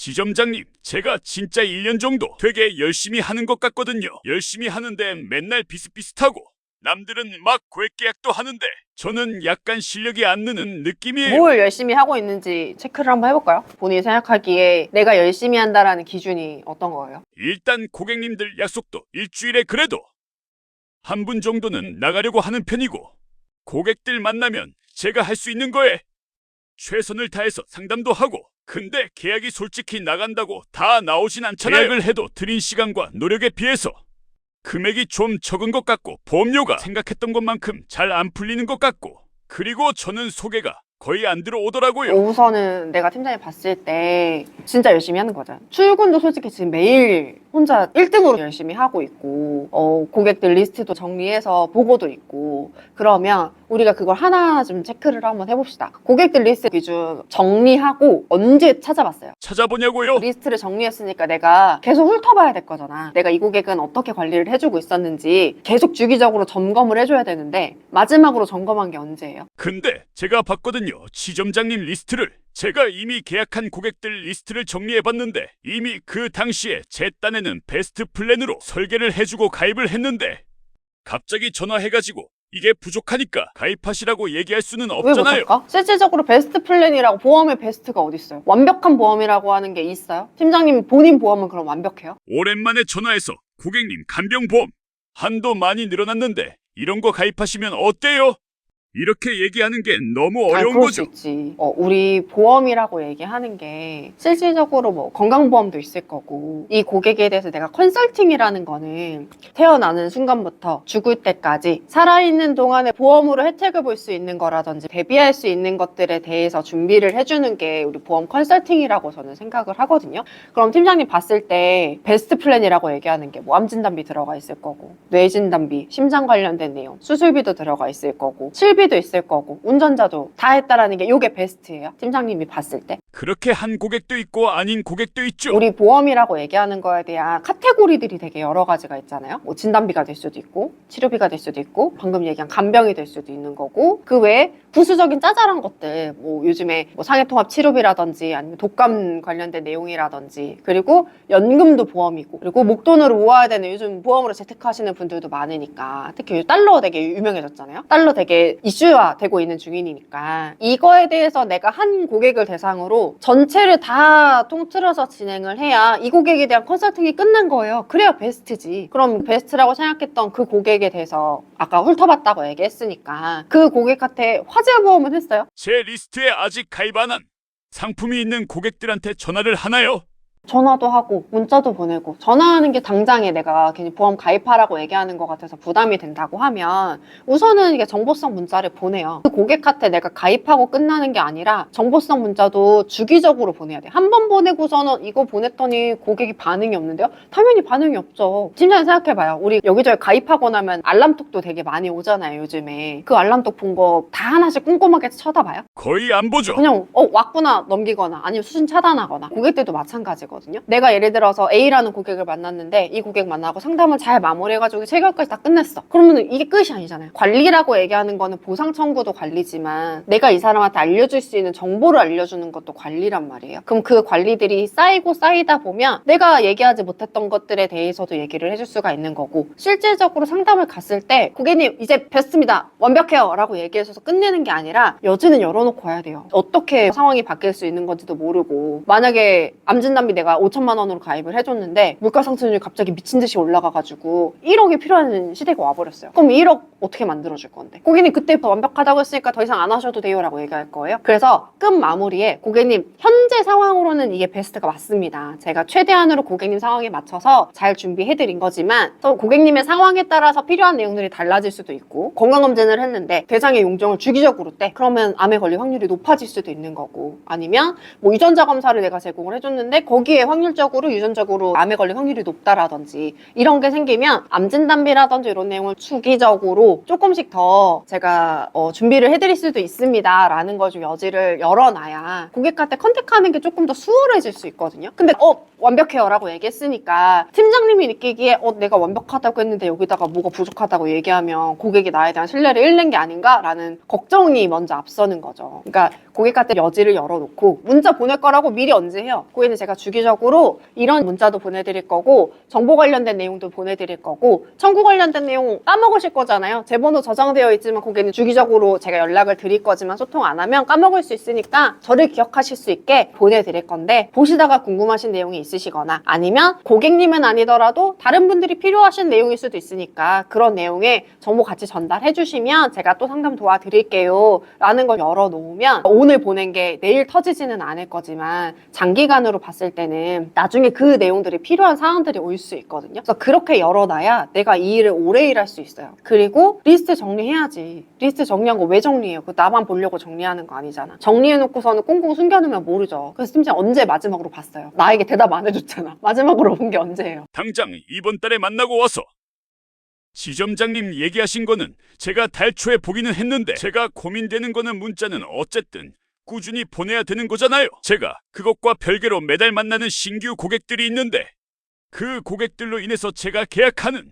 지점장님, 제가 진짜 1년 정도 되게 열심히 하는 것 같거든요. 열심히 하는데 맨날 비슷비슷하고 남들은 막 고액 계약도 하는데 저는 약간 실력이 안 느는 느낌이에요. 뭘 열심히 하고 있는지 체크를 한번 해볼까요? 본인이 생각하기에 내가 열심히 한다라는 기준이 어떤 거예요? 일단 고객님들 약속도 일주일에 그래도 한 분 정도는 나가려고 하는 편이고 고객들 만나면 제가 할 수 있는 거에 최선을 다해서 상담도 하고 근데 계약이 솔직히 나간다고 다 나오진 않잖아요. 계약을 해도 들인 시간과 노력에 비해서 금액이 좀 적은 것 같고 보험료가 생각했던 것만큼 잘 안 풀리는 것 같고 그리고 저는 소개가 거의 안 들어오더라고요. 우선은 내가 팀장이 봤을 때 진짜 열심히 하는 거잖아. 출근도 솔직히 지금 매일 혼자 1등으로 열심히 하고 있고 고객들 리스트도 정리해서 보고도 있고 그러면 우리가 그걸 하나하나 좀 체크를 한번 해봅시다. 고객들 리스트 기준 정리하고 언제 찾아봤어요? 찾아보냐고요? 리스트를 정리했으니까 내가 계속 훑어봐야 될 거잖아. 내가 이 고객은 어떻게 관리를 해주고 있었는지 계속 주기적으로 점검을 해줘야 되는데 마지막으로 점검한 게 언제예요? 근데 제가 봤거든요. 지점장님 리스트를. 제가 이미 계약한 고객들 리스트를 정리해봤는데 이미 그 당시에 제 딴에는 베스트 플랜으로 설계를 해주고 가입을 했는데 갑자기 전화해가지고 이게 부족하니까 가입하시라고 얘기할 수는 왜 없잖아요. 못할까? 실질적으로 베스트 플랜이라고 보험의 베스트가 어딨어요? 완벽한 보험이라고 하는 게 있어요? 팀장님 본인 보험은 그럼 완벽해요? 오랜만에 전화해서 고객님 간병보험 한도 많이 늘어났는데 이런 거 가입하시면 어때요? 이렇게 얘기하는 게 너무 아니, 어려운 그럴 거죠. 수 있지. 우리 보험이라고 얘기하는 게 실질적으로 뭐 건강보험도 있을 거고 이 고객에 대해서 내가 컨설팅이라는 거는 태어나는 순간부터 죽을 때까지 살아있는 동안에 보험으로 혜택을 볼 수 있는 거라든지 대비할 수 있는 것들에 대해서 준비를 해주는 게 우리 보험 컨설팅이라고 저는 생각을 하거든요. 그럼 팀장님 봤을 때 베스트 플랜이라고 얘기하는 게 뭐 암진단비 들어가 있을 거고 뇌진단비, 심장 관련된 내용, 수술비도 들어가 있을 거고 실비도 있을 거고 운전자도 다 했다라는 게 이게 베스트예요? 팀장님이 봤을 때? 그렇게 한 고객도 있고 아닌 고객도 있죠. 우리 보험이라고 얘기하는 거에 대한 카테고리들이 되게 여러 가지가 있잖아요. 뭐 진단비가 될 수도 있고 치료비가 될 수도 있고 방금 얘기한 간병이 될 수도 있는 거고 그 외에 부수적인 짜잘한 것들 뭐 요즘에 뭐 상해통합 치료비라든지 아니면 독감 관련된 내용이라든지 그리고 연금도 보험이고 그리고 목돈으로 모아야 되는 요즘 보험으로 재테크하시는 분들도 많으니까 특히 요즘 달러 되게 유명해졌잖아요. 달러 되게 이슈화 되고 있는 중이니까 이거에 대해서 내가 한 고객을 대상으로 전체를 다 통틀어서 진행을 해야 이 고객에 대한 컨설팅이 끝난 거예요. 그래야 베스트지. 그럼 베스트라고 생각했던 그 고객에 대해서 아까 훑어봤다고 얘기했으니까 그 고객한테 화재 보험은 했어요? 제 리스트에 아직 가입 안 한 상품이 있는 고객들한테 전화를 하나요? 전화도 하고 문자도 보내고 전화하는 게 당장에 내가 괜히 보험 가입하라고 얘기하는 것 같아서 부담이 된다고 하면 우선은 이게 정보성 문자를 보내요. 그 고객한테 내가 가입하고 끝나는 게 아니라 정보성 문자도 주기적으로 보내야 돼. 한 번 보내고서는 이거 보냈더니 고객이 반응이 없는데요? 당연히 반응이 없죠. 팀장님 생각해봐요. 우리 여기저기 가입하고 나면 알람톡도 되게 많이 오잖아요, 요즘에. 그 알람톡 본 거 다 하나씩 꼼꼼하게 쳐다봐요? 거의 안 보죠. 그냥 왔구나 넘기거나 아니면 수신 차단하거나 고객들도 마찬가지거든요. 내가 예를 들어서 A라는 고객을 만났는데 이 고객 만나고 상담을 잘 마무리해가지고 체결까지 다 끝냈어. 그러면 이게 끝이 아니잖아요. 관리라고 얘기하는 거는 보상 청구도 관리지만 내가 이 사람한테 알려줄 수 있는 정보를 알려주는 것도 관리란 말이에요. 그럼 그 관리들이 쌓이고 쌓이다 보면 내가 얘기하지 못했던 것들에 대해서도 얘기를 해줄 수가 있는 거고 실질적으로 상담을 갔을 때 고객님 이제 뵀습니다. 완벽해요 라고 얘기해서 끝내는 게 아니라 여지는 열어놓고 와야 돼요. 어떻게 상황이 바뀔 수 있는 건지도 모르고 만약에 암진단비 내가 5천만 원으로 가입을 해줬는데 물가상승률이 갑자기 미친 듯이 올라가가지고 1억이 필요한 시대가 와버렸어요. 그럼 1억 어떻게 만들어줄 건데? 고객님 그때 완벽하다고 했으니까 더 이상 안 하셔도 돼요 라고 얘기할 거예요. 그래서 끝 마무리에 고객님 현재 상황으로는 이게 베스트가 맞습니다. 제가 최대한으로 고객님 상황에 맞춰서 잘 준비해드린 거지만 또 고객님의 상황에 따라서 필요한 내용들이 달라질 수도 있고 건강검진을 했는데 대장의 용종을 주기적으로 떼 그러면 암에 걸릴 확률이 높아질 수도 있는 거고 아니면 뭐 유전자 검사를 내가 제공을 해줬는데 거기 여기에 확률적으로 유전적으로 암에 걸릴 확률이 높다라든지 이런 게 생기면 암 진단비라든지 이런 내용을 주기적으로 조금씩 더 제가 준비를 해드릴 수도 있습니다 라는 걸 좀 여지를 열어놔야 고객한테 컨택하는 게 조금 더 수월해질 수 있거든요. 근데 완벽해요 라고 얘기했으니까 팀장님이 느끼기에 내가 완벽하다고 했는데 여기다가 뭐가 부족하다고 얘기하면 고객이 나에 대한 신뢰를 잃는 게 아닌가라는 걱정이 먼저 앞서는 거죠. 그러니까 고객한테 여지를 열어놓고 문자 보낼 거라고 미리 언제해요. 고객님 제가 주기적으로 이런 문자도 보내드릴 거고 정보 관련된 내용도 보내드릴 거고 청구 관련된 내용 까먹으실 거잖아요. 제 번호 저장되어 있지만 고객님 주기적으로 제가 연락을 드릴 거지만 소통 안 하면 까먹을 수 있으니까 저를 기억하실 수 있게 보내드릴 건데 보시다가 궁금하신 내용이 있으시거나 아니면 고객님은 아니더라도 다른 분들이 필요하신 내용일 수도 있으니까 그런 내용에 정보 같이 전달해 주시면 제가 또 상담 도와드릴게요 라는 걸 열어놓으면 오늘 보낸 게 내일 터지지는 않을 거지만 장기간으로 봤을 때는 나중에 그 내용들이 필요한 사항들이 올 수 있거든요. 그래서 그렇게 열어놔야 내가 이 일을 오래 일할 수 있어요. 그리고 리스트 정리해야지. 리스트 정리한 거 왜 정리해요? 그 나만 보려고 정리하는 거 아니잖아. 정리해놓고서는 꽁꽁 숨겨놓으면 모르죠. 그래서 심지어 언제 마지막으로 봤어요? 나에게 대답 안 해줬잖아. 마지막으로 본 게 언제예요? 당장 이번 달에 만나고 와서. 지점장님 얘기하신 거는 제가 달 초에 보기는 했는데 제가 고민되는 거는 문자는 어쨌든 꾸준히 보내야 되는 거잖아요. 제가 그것과 별개로 매달 만나는 신규 고객들이 있는데 그 고객들로 인해서 제가 계약하는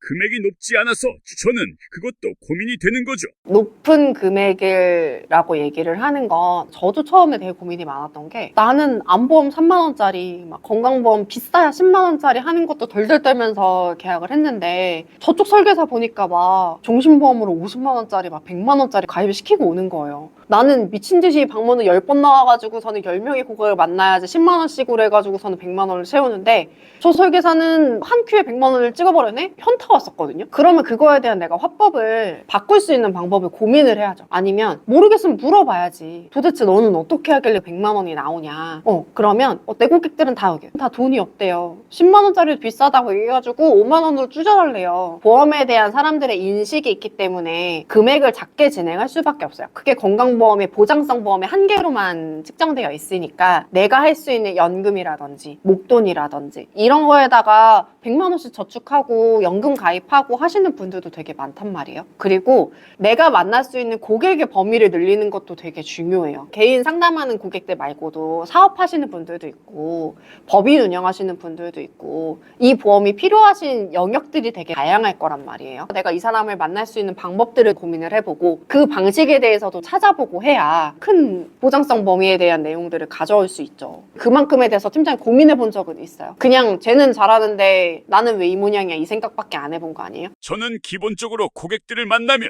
금액이 높지 않아서 저는 그것도 고민이 되는 거죠. 높은 금액이라고 얘기를 하는 건 저도 처음에 되게 고민이 많았던 게 나는 암보험 3만 원짜리 막 건강보험 비싸야 10만 원짜리 하는 것도 덜덜 떨면서 계약을 했는데 저쪽 설계사 보니까 막 종신보험으로 50만 원짜리 막 100만 원짜리 가입을 시키고 오는 거예요. 나는 미친 듯이 방문을 10번 나와가지고서는 10명의 고객을 만나야지 10만 원씩으로 해가지고서는 100만 원을 채우는데 저 설계사는 한 큐에 100만 원을 찍어버렸네? 현타 왔었거든요. 그러면 그거에 대한 내가 화법을 바꿀 수 있는 방법을 고민을 해야죠. 아니면 모르겠으면 물어봐야지. 도대체 너는 어떻게 하길래 100만 원이 나오냐. 그러면 내 고객들은 다 여기 다 돈이 없대요. 10만 원짜리도 비싸다고 얘기해가지고 5만 원으로 줄여달래요. 보험에 대한 사람들의 인식이 있기 때문에 금액을 작게 진행할 수밖에 없어요. 그게 건강보험의 보장성 보험의 한계로만 측정되어 있으니까 내가 할 수 있는 연금이라든지 목돈이라든지 이런 거에다가 100만 원씩 저축하고 연금 가입하고 하시는 분들도 되게 많단 말이에요. 그리고 내가 만날 수 있는 고객의 범위를 늘리는 것도 되게 중요해요. 개인 상담하는 고객들 말고도 사업하시는 분들도 있고 법인 운영하시는 분들도 있고 이 보험이 필요하신 영역들이 되게 다양할 거란 말이에요. 내가 이 사람을 만날 수 있는 방법들을 고민을 해보고 그 방식에 대해서도 찾아보고 해야 큰 보장성 범위에 대한 내용들을 가져올 수 있죠. 그만큼에 대해서 팀장이 고민해 본 적은 있어요. 그냥 쟤는 잘하는데 나는 왜 이 모양이야 이 생각밖에 안 해본 거 아니에요? 저는 기본적으로 고객들을 만나면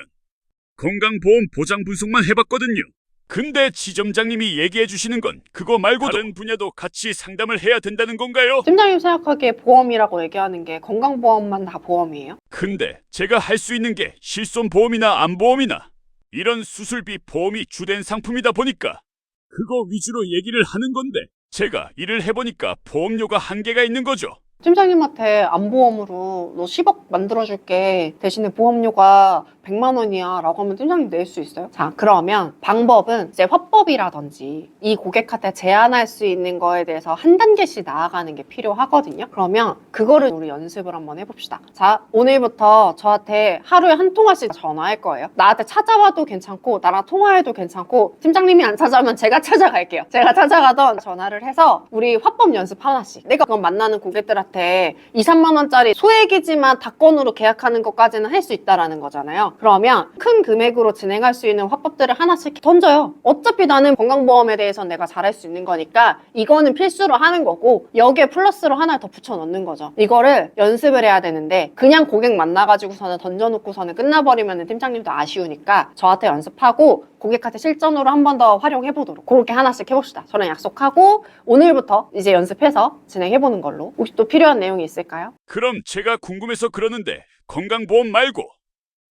건강보험 보장 분석만 해봤거든요. 근데 지점장님이 얘기해 주시는 건 그거 말고도 다른 분야도 같이 상담을 해야 된다는 건가요? 팀장님 생각하기에 보험이라고 얘기하는 게 건강보험만 다 보험이에요? 근데 제가 할 수 있는 게 실손보험이나 암보험이나 이런 수술비 보험이 주된 상품이다 보니까 그거 위주로 얘기를 하는 건데 제가 일을 해보니까 보험료가 한계가 있는 거죠. 팀장님한테 암보험으로 너 10억 만들어줄게 대신에 보험료가 100만 원이야 라고 하면 팀장님 낼 수 있어요? 자, 그러면 방법은 이제 화법이라든지 이 고객한테 제안할 수 있는 거에 대해서 한 단계씩 나아가는 게 필요하거든요. 그러면 그거를 우리 연습을 한번 해봅시다. 자, 오늘부터 저한테 하루에 한 통화씩 전화할 거예요. 나한테 찾아와도 괜찮고 나랑 통화해도 괜찮고 팀장님이 안 찾아오면 제가 찾아갈게요. 제가 찾아가던 전화를 해서 우리 화법 연습 하나씩 내가 그럼 만나는 고객들한테 2, 3만 원짜리 소액이지만 다건으로 계약하는 것까지는 할 수 있다라는 거잖아요. 그러면 큰 금액으로 진행할 수 있는 화법들을 하나씩 던져요. 어차피 나는 건강보험에 대해서는 내가 잘할 수 있는 거니까 이거는 필수로 하는 거고 여기에 플러스로 하나 더 붙여 넣는 거죠. 이거를 연습을 해야 되는데 그냥 고객 만나가지고서는 던져놓고서는 끝나버리면 팀장님도 아쉬우니까 저한테 연습하고 고객한테 실전으로 한 번 더 활용해보도록 그렇게 하나씩 해봅시다. 저랑 약속하고 오늘부터 이제 연습해서 진행해보는 걸로. 혹시 또 필요한 내용이 있을까요? 그럼 제가 궁금해서 그러는데 건강보험 말고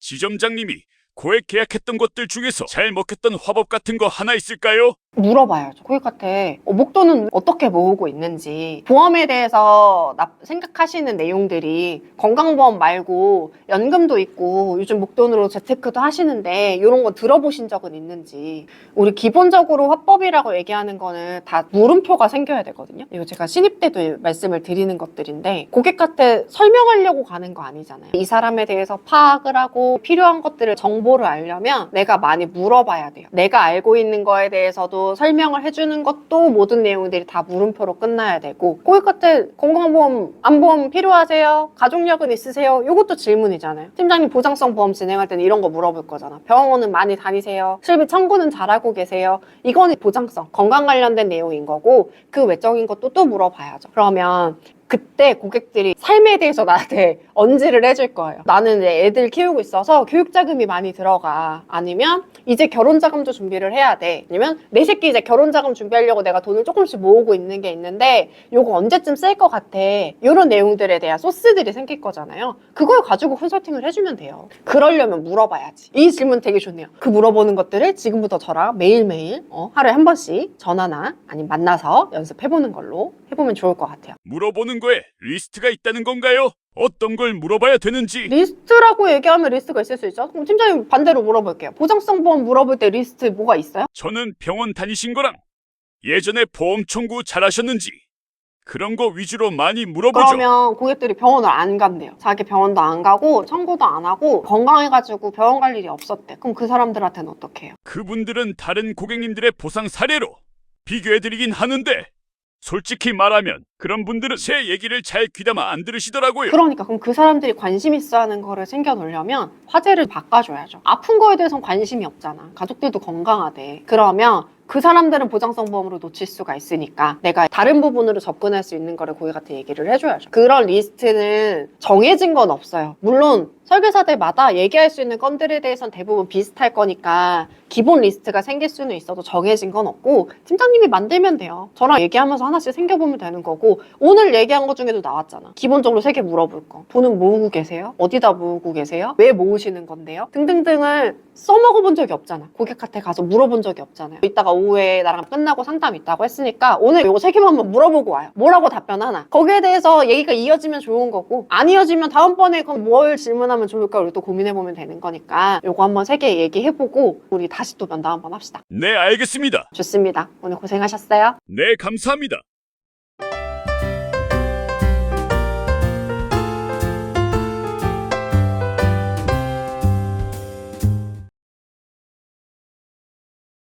지점장님이 고액 계약했던 것들 중에서 잘 먹혔던 화법 같은 거 하나 있을까요? 물어봐야죠. 고객한테 목돈은 어떻게 모으고 있는지, 보험에 대해서 생각하시는 내용들이 건강보험 말고 연금도 있고 요즘 목돈으로 재테크도 하시는데 이런 거 들어보신 적은 있는지. 우리 기본적으로 화법이라고 얘기하는 거는 다 물음표가 생겨야 되거든요. 이거 제가 신입 때도 말씀을 드리는 것들인데, 고객한테 설명하려고 가는 거 아니잖아요. 이 사람에 대해서 파악을 하고 필요한 것들을 정보를 알려면 내가 많이 물어봐야 돼요. 내가 알고 있는 거에 대해서도 설명을 해주는 것도 모든 내용들이 다 물음표로 끝나야 되고, 고객한테 건강보험, 안보험 필요하세요? 가족력은 있으세요? 이것도 질문이잖아요. 팀장님 보장성 보험 진행할 때는 이런 거 물어볼 거잖아. 병원은 많이 다니세요? 실비 청구는 잘하고 계세요? 이거는 보장성, 건강 관련된 내용인 거고, 그 외적인 것도 또 물어봐야죠. 그러면 그때 고객들이 삶에 대해서 나한테 언지를 해줄 거예요. 나는 이제 애들 키우고 있어서 교육자금이 많이 들어가. 아니면 이제 결혼자금도 준비를 해야 돼. 아니면 내 새끼 이제 결혼자금 준비하려고 내가 돈을 조금씩 모으고 있는 게 있는데 요거 언제쯤 쓸 것 같아. 이런 내용들에 대한 소스들이 생길 거잖아요. 그걸 가지고 컨설팅을 해주면 돼요. 그러려면 물어봐야지. 이 질문 되게 좋네요. 그 물어보는 것들을 지금부터 저랑 매일매일 하루에 한 번씩 전화나 아니면 만나서 연습해보는 걸로 해보면 좋을 것 같아요. 물어보는 거에 리스트가 있다는 건가요? 어떤 걸 물어봐야 되는지. 리스트라고 얘기하면 리스트가 있을 수 있죠. 그럼 팀장님 반대로 물어볼게요. 보장성 보험 물어볼 때 리스트 뭐가 있어요? 저는 병원 다니신 거랑 예전에 보험 청구 잘하셨는지 그런 거 위주로 많이 물어보죠. 그러면 고객들이 병원을 안 간대요. 자기 병원도 안 가고 청구도 안 하고 건강해가지고 병원 갈 일이 없었대. 그럼 그 사람들한테는 어떻게 해요? 그분들은 다른 고객님들의 보상 사례로 비교해드리긴 하는데 솔직히 말하면 그런 분들은 제 얘기를 잘 귀담아 안 들으시더라고요. 그러니까 그럼 그 사람들이 관심 있어 하는 거를 챙겨놓으려면 화제를 바꿔줘야죠. 아픈 거에 대해서는 관심이 없잖아. 가족들도 건강하대. 그러면 그 사람들은 보장성 보험으로 놓칠 수가 있으니까 내가 다른 부분으로 접근할 수 있는 거를 고객한테 얘기를 해줘야죠. 그런 리스트는 정해진 건 없어요. 물론 설계사들마다 얘기할 수 있는 건들에 대해서는 대부분 비슷할 거니까 기본 리스트가 생길 수는 있어도 정해진 건 없고 팀장님이 만들면 돼요. 저랑 얘기하면서 하나씩 생겨보면 되는 거고, 오늘 얘기한 것 중에도 나왔잖아. 기본적으로 3개 물어볼 거. 돈은 모으고 계세요? 어디다 모으고 계세요? 왜 모으시는 건데요? 등등등을 써먹어본 적이 없잖아. 고객한테 가서 물어본 적이 없잖아요. 이따가 오후에 나랑 끝나고 상담 있다고 했으니까 오늘 요거 3개만 한번 물어보고 와요. 뭐라고 답변하나? 거기에 대해서 얘기가 이어지면 좋은 거고, 안 이어지면 다음번에 그럼 뭘 질문하면 좋을까 우리 또 고민해보면 되는 거니까 요거 한번 3개 얘기해보고 우리 다시 또 면담 한번 합시다. 네, 알겠습니다. 좋습니다. 오늘 고생하셨어요. 네, 감사합니다.